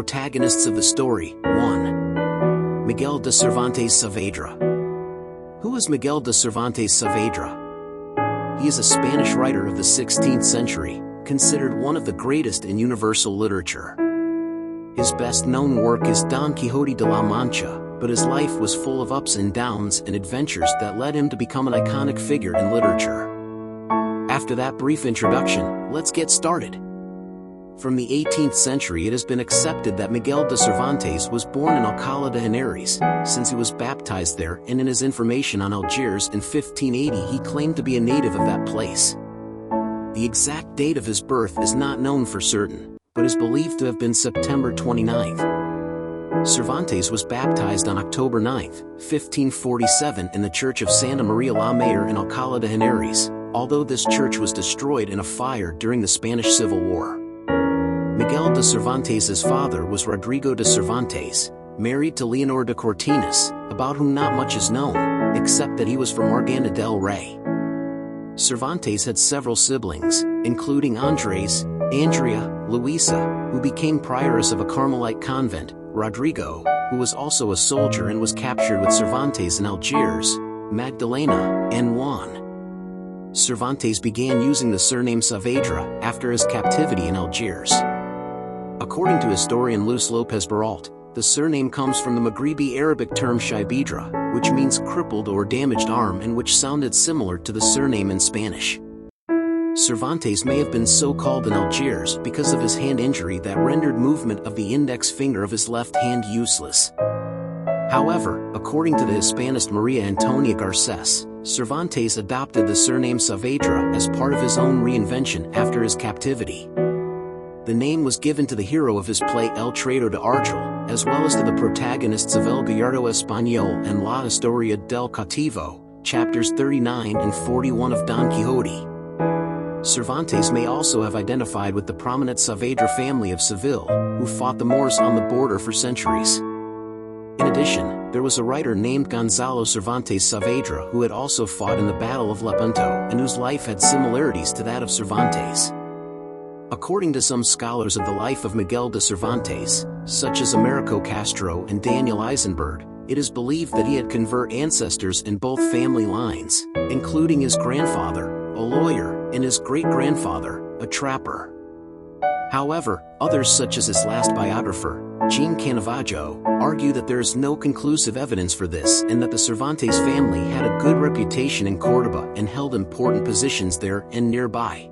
Protagonists of the story. 1. Miguel de Cervantes Saavedra. Who is Miguel de Cervantes Saavedra? He is a Spanish writer of the 16th century, considered one of the greatest in universal literature. His best-known work is Don Quixote de la Mancha, but his life was full of ups and downs and adventures that led him to become an iconic figure in literature. After that brief introduction, let's get started. From the 18th century it has been accepted that Miguel de Cervantes was born in Alcalá de Henares, since he was baptized there, and in his information on Algiers in 1580 he claimed to be a native of that place. The exact date of his birth is not known for certain, but is believed to have been September 29th. Cervantes was baptized on October 9th, 1547 in the church of Santa Maria la Mayor in Alcalá de Henares, although this church was destroyed in a fire during the Spanish Civil War. Miguel de Cervantes' father was Rodrigo de Cervantes, married to Leonor de Cortines, about whom not much is known, except that he was from Arganda del Rey. Cervantes had several siblings, including Andres, Andrea, Luisa, who became prioress of a Carmelite convent, Rodrigo, who was also a soldier and was captured with Cervantes in Algiers, Magdalena, and Juan. Cervantes began using the surname Saavedra after his captivity in Algiers. According to historian Luis López Baralt, the surname comes from the Maghrebi Arabic term shaibidra, which means crippled or damaged arm and which sounded similar to the surname in Spanish. Cervantes may have been so called in Algiers because of his hand injury that rendered movement of the index finger of his left hand useless. However, according to the Hispanist Maria Antonia Garces, Cervantes adopted the surname Saavedra as part of his own reinvention after his captivity. The name was given to the hero of his play El Traidor de Argel, as well as to the protagonists of El Gallardo Español and La Historia del Cautivo, chapters 39 and 41 of Don Quixote. Cervantes may also have identified with the prominent Saavedra family of Seville, who fought the Moors on the border for centuries. In addition, there was a writer named Gonzalo Cervantes Saavedra who had also fought in the Battle of Lepanto and whose life had similarities to that of Cervantes. According to some scholars of the life of Miguel de Cervantes, such as Americo Castro and Daniel Eisenberg, it is believed that he had convert ancestors in both family lines, including his grandfather, a lawyer, and his great-grandfather, a trapper. However, others such as his last biographer, Jean Canavaggio, argue that there is no conclusive evidence for this and that the Cervantes family had a good reputation in Córdoba and held important positions there and nearby.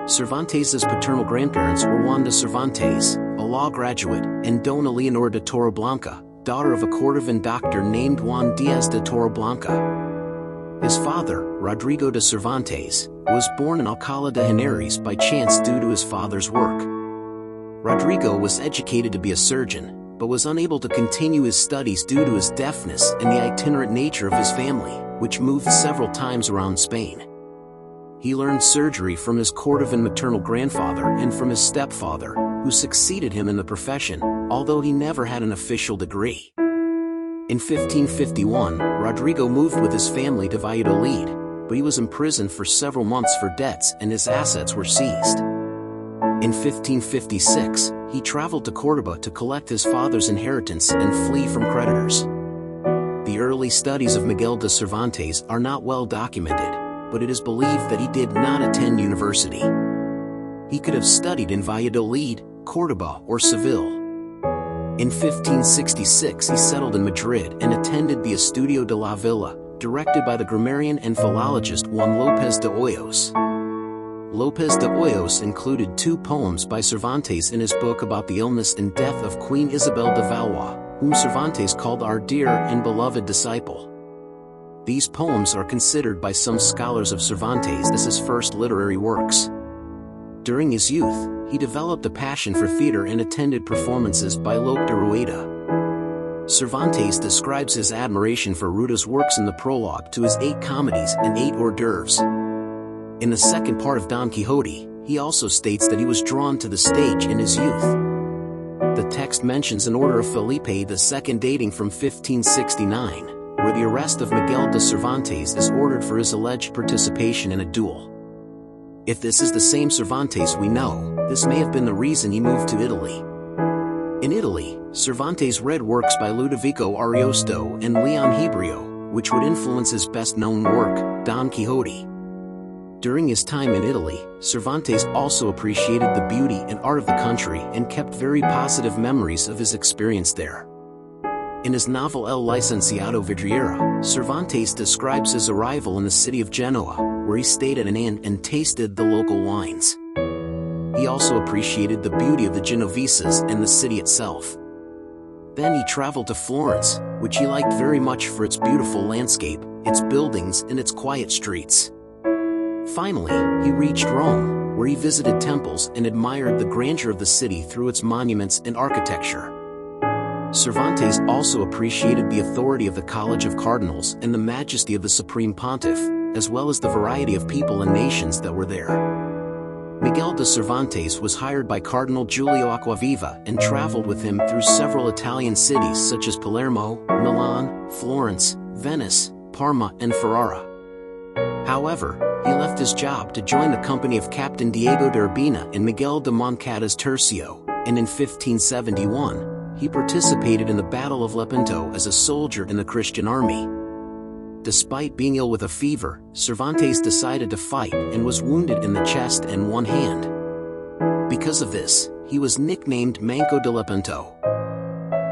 Cervantes' paternal grandparents were Juan de Cervantes, a law graduate, and Dona Leonor de Torreblanca, daughter of a Cordovan doctor named Juan Díaz de Torreblanca. His father, Rodrigo de Cervantes, was born in Alcalá de Henares by chance due to his father's work. Rodrigo was educated to be a surgeon, but was unable to continue his studies due to his deafness and the itinerant nature of his family, which moved several times around Spain. He learned surgery from his Cordovan maternal grandfather and from his stepfather, who succeeded him in the profession, although he never had an official degree. In 1551, Rodrigo moved with his family to Valladolid, but he was imprisoned for several months for debts and his assets were seized. In 1556, he traveled to Córdoba to collect his father's inheritance and flee from creditors. The early studies of Miguel de Cervantes are not well documented, but it is believed that he did not attend university. He could have studied in Valladolid, Córdoba, or Seville. In 1566 he settled in Madrid and attended the Estudio de la Villa, directed by the grammarian and philologist Juan López de Hoyos. López de Hoyos included 2 poems by Cervantes in his book about the illness and death of Queen Isabel de Valois, whom Cervantes called our dear and beloved disciple. These poems are considered by some scholars of Cervantes as his first literary works. During his youth, he developed a passion for theater and attended performances by Lope de Rueda. Cervantes describes his admiration for Rueda's works in the prologue to his 8 comedies and 8 hors d'oeuvres. In the second part of Don Quixote, he also states that he was drawn to the stage in his youth. The text mentions an order of Felipe II dating from 1569, where the arrest of Miguel de Cervantes is ordered for his alleged participation in a duel. If this is the same Cervantes we know, this may have been the reason he moved to Italy. In Italy, Cervantes read works by Ludovico Ariosto and Leon Hebrio, which would influence his best-known work, Don Quixote. During his time in Italy, Cervantes also appreciated the beauty and art of the country and kept very positive memories of his experience there. In his novel El Licenciado Vidriera, Cervantes describes his arrival in the city of Genoa, where he stayed at an inn and tasted the local wines. He also appreciated the beauty of the Genoveses and the city itself. Then he traveled to Florence, which he liked very much for its beautiful landscape, its buildings and its quiet streets. Finally, he reached Rome, where he visited temples and admired the grandeur of the city through its monuments and architecture. Cervantes also appreciated the authority of the College of Cardinals and the majesty of the Supreme Pontiff, as well as the variety of people and nations that were there. Miguel de Cervantes was hired by Cardinal Giulio Acquaviva and traveled with him through several Italian cities such as Palermo, Milan, Florence, Venice, Parma and Ferrara. However, he left his job to join the company of Captain Diego de Urbina and Miguel de Moncada's Tercio, and in 1571, he participated in the Battle of Lepanto as a soldier in the Christian army. Despite being ill with a fever, Cervantes decided to fight and was wounded in the chest and one hand. Because of this, he was nicknamed Manco de Lepanto.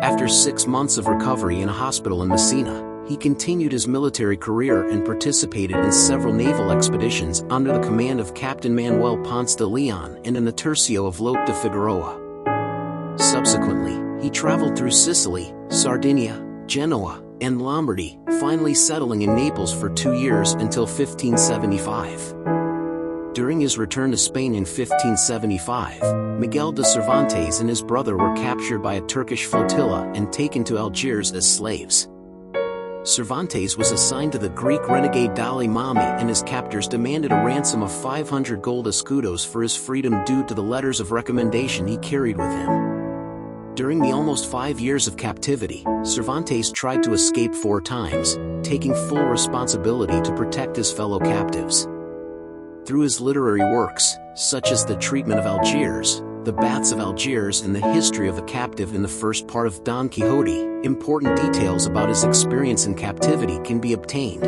After 6 months of recovery in a hospital in Messina, he continued his military career and participated in several naval expeditions under the command of Captain Manuel Ponce de Leon and in the Tercio of Lope de Figueroa. Subsequently, he traveled through Sicily, Sardinia, Genoa, and Lombardy, finally settling in Naples for 2 years until 1575. During his return to Spain in 1575, Miguel de Cervantes and his brother were captured by a Turkish flotilla and taken to Algiers as slaves. Cervantes was assigned to the Greek renegade Dali Mami and his captors demanded a ransom of 500 gold escudos for his freedom due to the letters of recommendation he carried with him. During the almost 5 years of captivity, Cervantes tried to escape 4 times, taking full responsibility to protect his fellow captives. Through his literary works, such as The Treatment of Algiers, The Baths of Algiers and The History of a Captive in the first part of Don Quixote, important details about his experience in captivity can be obtained.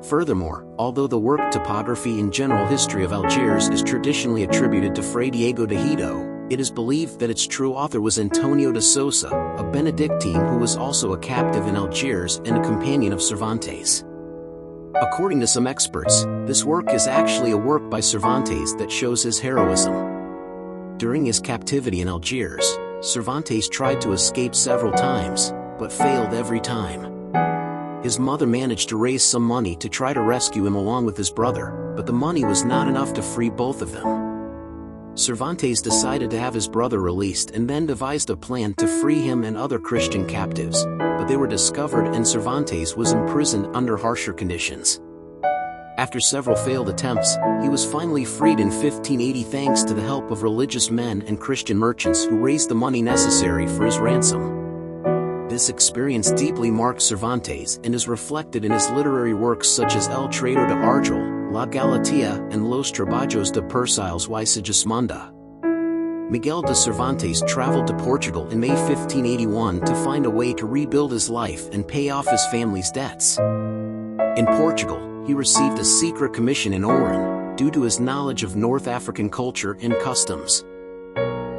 Furthermore, although the work Topography and General History of Algiers is traditionally attributed to Fray Diego de Hito, it is believed that its true author was Antonio de Sosa, a Benedictine who was also a captive in Algiers and a companion of Cervantes. According to some experts, this work is actually a work by Cervantes that shows his heroism. During his captivity in Algiers, Cervantes tried to escape several times, but failed every time. His mother managed to raise some money to try to rescue him along with his brother, but the money was not enough to free both of them. Cervantes decided to have his brother released and then devised a plan to free him and other Christian captives, but they were discovered and Cervantes was imprisoned under harsher conditions. After several failed attempts, he was finally freed in 1580 thanks to the help of religious men and Christian merchants who raised the money necessary for his ransom. This experience deeply marked Cervantes and is reflected in his literary works such as El Traidor de Argel, La Galatea and Los Trabajos de Persiles y Sigismunda. Miguel de Cervantes traveled to Portugal in May 1581 to find a way to rebuild his life and pay off his family's debts. In Portugal, he received a secret commission in Oran, due to his knowledge of North African culture and customs.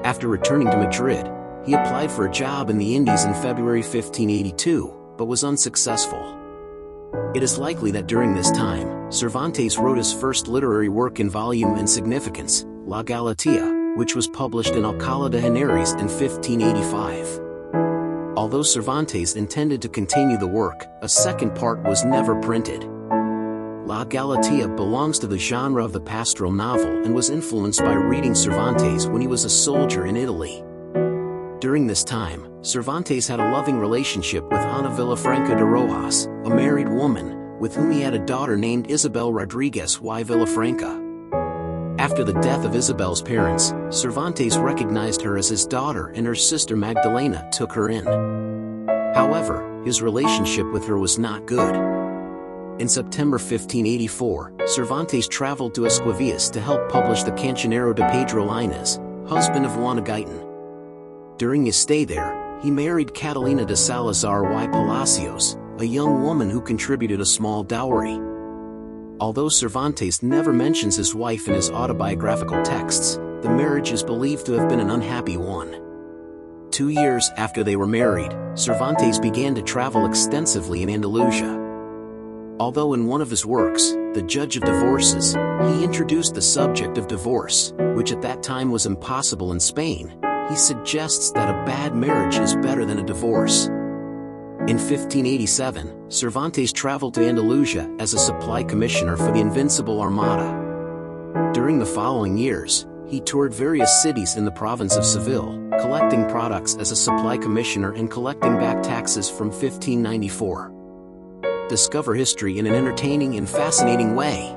After returning to Madrid, he applied for a job in the Indies in February 1582, but was unsuccessful. It is likely that during this time, Cervantes wrote his first literary work in volume and significance, La Galatea, which was published in Alcalá de Henares in 1585. Although Cervantes intended to continue the work, a second part was never printed. La Galatea belongs to the genre of the pastoral novel and was influenced by reading Cervantes when he was a soldier in Italy. During this time, Cervantes had a loving relationship with Ana Villafranca de Rojas, a married woman, with whom he had a daughter named Isabel Rodriguez y Villafranca. After the death of Isabel's parents, Cervantes recognized her as his daughter and her sister Magdalena took her in. However, his relationship with her was not good. In September 1584, Cervantes traveled to Esquivias to help publish the Cancionero de Pedro Lainez, husband of Juana Guyton. During his stay there, he married Catalina de Salazar y Palacios, a young woman who contributed a small dowry. Although Cervantes never mentions his wife in his autobiographical texts, the marriage is believed to have been an unhappy one. 2 years after they were married, Cervantes began to travel extensively in Andalusia. Although in one of his works, The Judge of Divorces, he introduced the subject of divorce, which at that time was impossible in Spain, he suggests that a bad marriage is better than a divorce. In 1587, Cervantes traveled to Andalusia as a supply commissioner for the Invincible Armada. During the following years, he toured various cities in the province of Seville, collecting products as a supply commissioner and collecting back taxes from 1594. Discover history in an entertaining and fascinating way.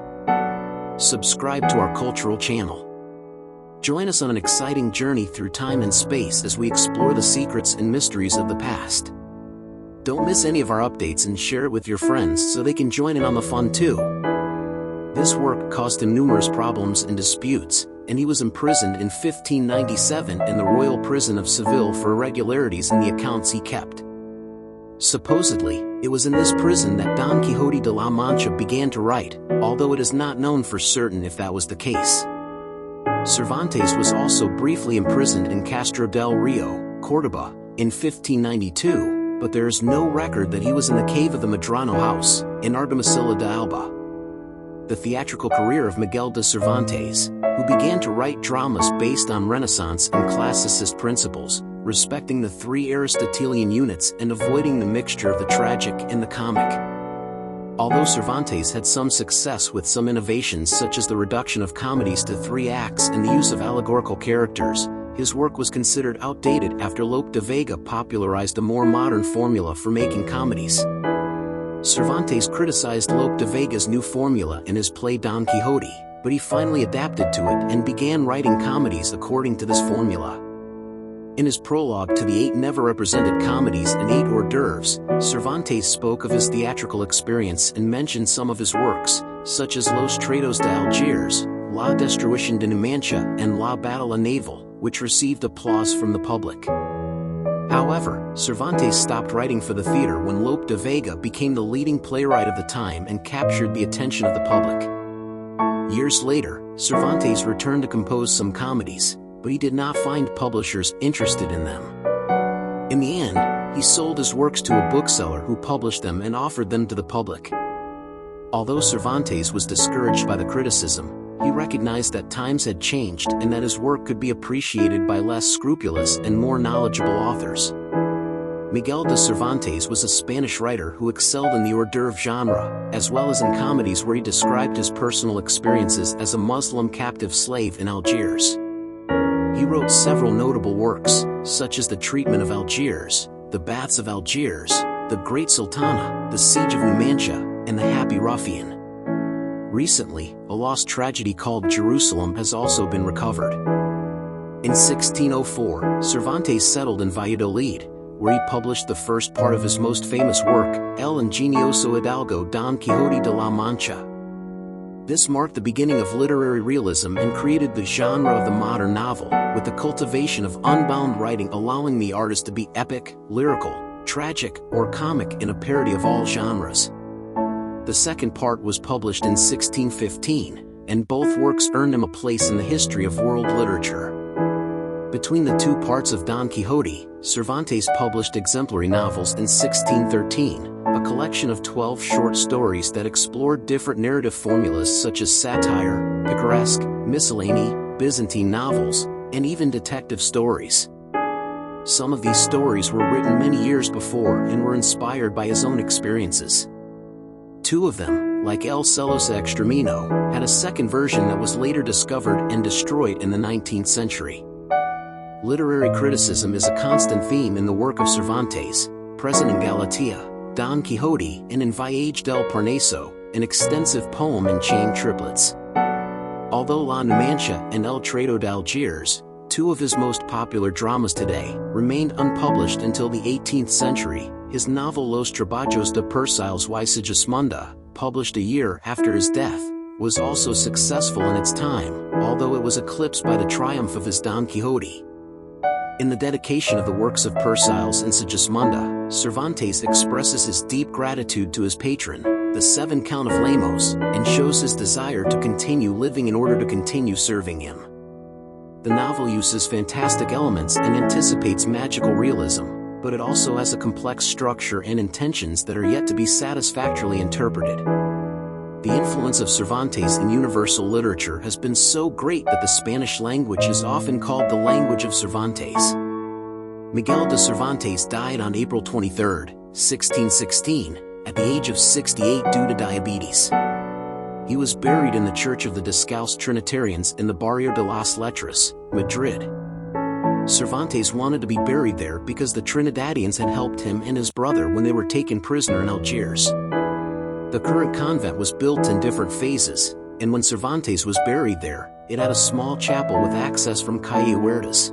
Subscribe to our cultural channel. Join us on an exciting journey through time and space as we explore the secrets and mysteries of the past. Don't miss any of our updates and share it with your friends so they can join in on the fun too. This work caused him numerous problems and disputes, and he was imprisoned in 1597 in the royal prison of Seville for irregularities in the accounts he kept. Supposedly, it was in this prison that Don Quixote de la Mancha began to write, although it is not known for certain if that was the case. Cervantes was also briefly imprisoned in Castro del Rio, Córdoba, in 1592, but there is no record that he was in the cave of the Medrano house, in Argamasilla de Alba. The theatrical career of Miguel de Cervantes, who began to write dramas based on Renaissance and classicist principles, respecting the 3 Aristotelian units and avoiding the mixture of the tragic and the comic. Although Cervantes had some success with some innovations such as the reduction of comedies to 3 acts and the use of allegorical characters, his work was considered outdated after Lope de Vega popularized a more modern formula for making comedies. Cervantes criticized Lope de Vega's new formula in his play Don Quixote, but he finally adapted to it and began writing comedies according to this formula. In his prologue to the 8 never-represented comedies and 8 hors d'oeuvres, Cervantes spoke of his theatrical experience and mentioned some of his works, such as Los Tratos de Algiers, La Destrucción de Mancha and La Batalla Naval, which received applause from the public. However, Cervantes stopped writing for the theater when Lope de Vega became the leading playwright of the time and captured the attention of the public. Years later, Cervantes returned to compose some comedies, but he did not find publishers interested in them. In the end, he sold his works to a bookseller who published them and offered them to the public. Although Cervantes was discouraged by the criticism, he recognized that times had changed and that his work could be appreciated by less scrupulous and more knowledgeable authors. Miguel de Cervantes was a Spanish writer who excelled in the hors d'oeuvre genre, as well as in comedies where he described his personal experiences as a Muslim captive slave in Algiers. He wrote several notable works, such as The Treatment of Algiers, The Baths of Algiers, The Great Sultana, The Siege of Numancia, and The Happy Ruffian. Recently, a lost tragedy called Jerusalem has also been recovered. In 1604, Cervantes settled in Valladolid, where he published the first part of his most famous work, El Ingenioso Hidalgo Don Quixote de la Mancha. This marked the beginning of literary realism and created the genre of the modern novel, with the cultivation of unbound writing allowing the artist to be epic, lyrical, tragic, or comic in a parody of all genres. The second part was published in 1615, and both works earned him a place in the history of world literature. Between the 2 parts of Don Quixote, Cervantes published exemplary novels in 1613, a collection of 12 short stories that explored different narrative formulas such as satire, picaresque, miscellany, Byzantine novels, and even detective stories. Some of these stories were written many years before and were inspired by his own experiences. 2 of them, like El Celoso Extremino, had a second version that was later discovered and destroyed in the 19th century. Literary criticism is a constant theme in the work of Cervantes, present in Galatea, Don Quixote, and in Viaje del Parnaso, an extensive poem in chain triplets. Although La Numancia and El Trato de Algiers, 2 of his most popular dramas today, remained unpublished until the 18th century, his novel Los Trabajos de Persiles y Sigismunda, published a year after his death, was also successful in its time, although it was eclipsed by the triumph of his Don Quixote. In the dedication of the works of Persiles and Sigismunda, Cervantes expresses his deep gratitude to his patron, the Seven Count of Lemos, and shows his desire to continue living in order to continue serving him. The novel uses fantastic elements and anticipates magical realism, but it also has a complex structure and intentions that are yet to be satisfactorily interpreted. The influence of Cervantes in universal literature has been so great that the Spanish language is often called the language of Cervantes. Miguel de Cervantes died on April 23, 1616, at the age of 68 due to diabetes. He was buried in the Church of the Descalced Trinitarians in the Barrio de las Letras, Madrid. Cervantes wanted to be buried there because the Trinidadians had helped him and his brother when they were taken prisoner in Algiers. The current convent was built in different phases, and when Cervantes was buried there, it had a small chapel with access from Calle Huertas.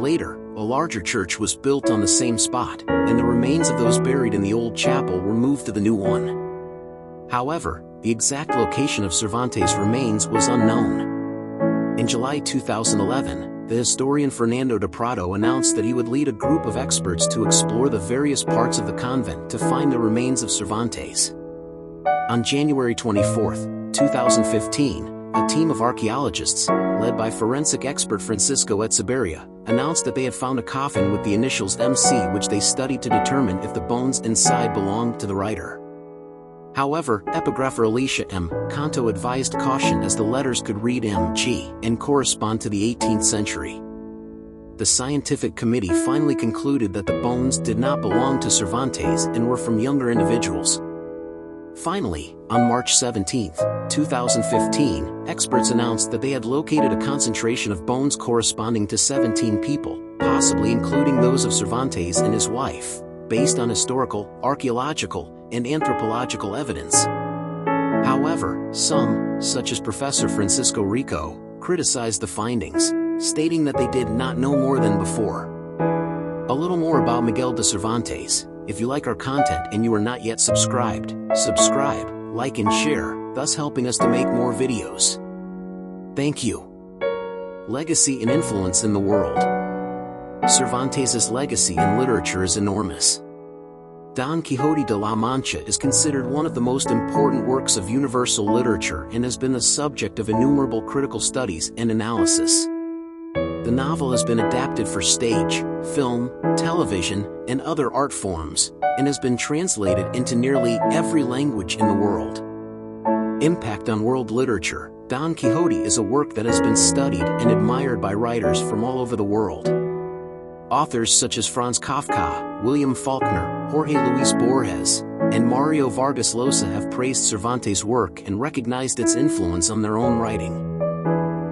Later, a larger church was built on the same spot, and the remains of those buried in the old chapel were moved to the new one. However, the exact location of Cervantes' remains was unknown. In July 2011, the historian Fernando de Prado announced that he would lead a group of experts to explore the various parts of the convent to find the remains of Cervantes. On January 24, 2015, a team of archaeologists, led by forensic expert Francisco Echeverria, announced that they had found a coffin with the initials MC, which they studied to determine if the bones inside belonged to the writer. However, epigrapher Alicia M. Canto advised caution as the letters could read MG and correspond to the 18th century. The scientific committee finally concluded that the bones did not belong to Cervantes and were from younger individuals. Finally, on March 17, 2015, experts announced that they had located a concentration of bones corresponding to 17 people, possibly including those of Cervantes and his wife, based on historical, archaeological, and anthropological evidence. However, some, such as Professor Francisco Rico, criticized the findings, stating that they did not know more than before. A little more about Miguel de Cervantes. If you like our content and you are not yet subscribed, subscribe, like and share, thus helping us to make more videos. Thank you. Legacy and influence in the world. Cervantes' legacy in literature is enormous. Don Quixote de la Mancha is considered one of the most important works of universal literature and has been the subject of innumerable critical studies and analysis. The novel has been adapted for stage, film, television, and other art forms, and has been translated into nearly every language in the world. Impact on world literature. Don Quixote is a work that has been studied and admired by writers from all over the world. Authors such as Franz Kafka, William Faulkner, Jorge Luis Borges, and Mario Vargas Llosa have praised Cervantes' work and recognized its influence on their own writing.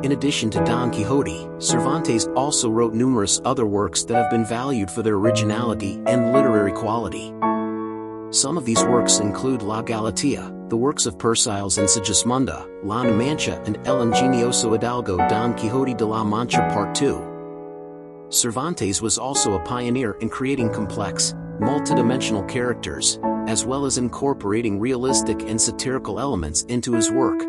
In addition to Don Quixote, Cervantes also wrote numerous other works that have been valued for their originality and literary quality. Some of these works include La Galatea, the works of Persiles and Sigismunda, La Mancha and El Ingenioso Hidalgo Don Quixote de la Mancha Part 2. Cervantes was also a pioneer in creating complex, multidimensional characters, as well as incorporating realistic and satirical elements into his work.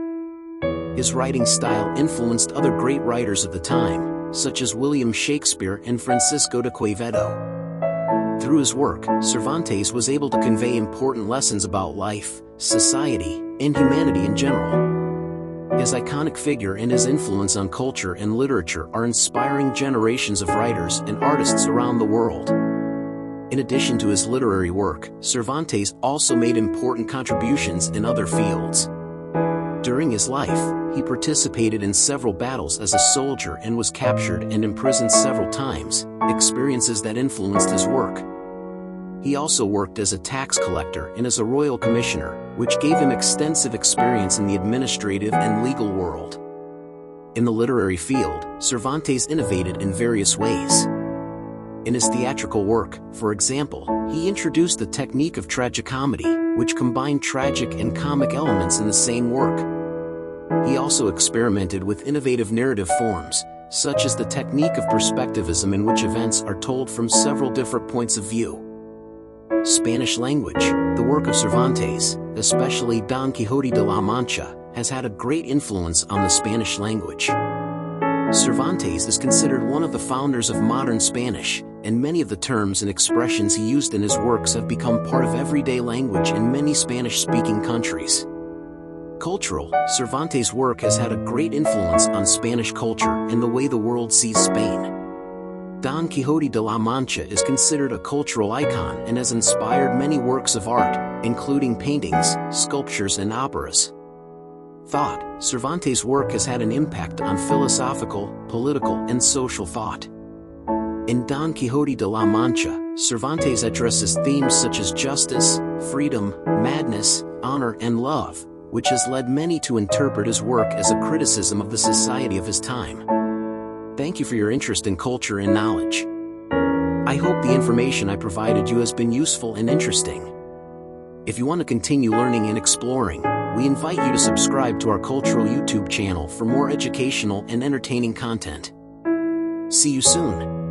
His writing style influenced other great writers of the time, such as William Shakespeare and Francisco de Quevedo. Through his work, Cervantes was able to convey important lessons about life, society, and humanity in general. His iconic figure and his influence on culture and literature are inspiring generations of writers and artists around the world. In addition to his literary work, Cervantes also made important contributions in other fields. During his life, he participated in several battles as a soldier and was captured and imprisoned several times, experiences that influenced his work. He also worked as a tax collector and as a royal commissioner, which gave him extensive experience in the administrative and legal world. In the literary field, Cervantes innovated in various ways. In his theatrical work, for example, he introduced the technique of tragicomedy, which combined tragic and comic elements in the same work. He also experimented with innovative narrative forms, such as the technique of perspectivism in which events are told from several different points of view. Spanish language. The work of Cervantes, especially Don Quixote de la Mancha, has had a great influence on the Spanish language. Cervantes is considered one of the founders of modern Spanish, and many of the terms and expressions he used in his works have become part of everyday language in many Spanish-speaking countries. Cultural, Cervantes' work has had a great influence on Spanish culture and the way the world sees Spain. Don Quixote de la Mancha is considered a cultural icon and has inspired many works of art, including paintings, sculptures and operas. Thought, Cervantes' work has had an impact on philosophical, political and social thought. In Don Quixote de la Mancha, Cervantes addresses themes such as justice, freedom, madness, honor and love, which has led many to interpret his work as a criticism of the society of his time. Thank you for your interest in culture and knowledge. I hope the information I provided you has been useful and interesting. If you want to continue learning and exploring, we invite you to subscribe to our cultural YouTube channel for more educational and entertaining content. See you soon.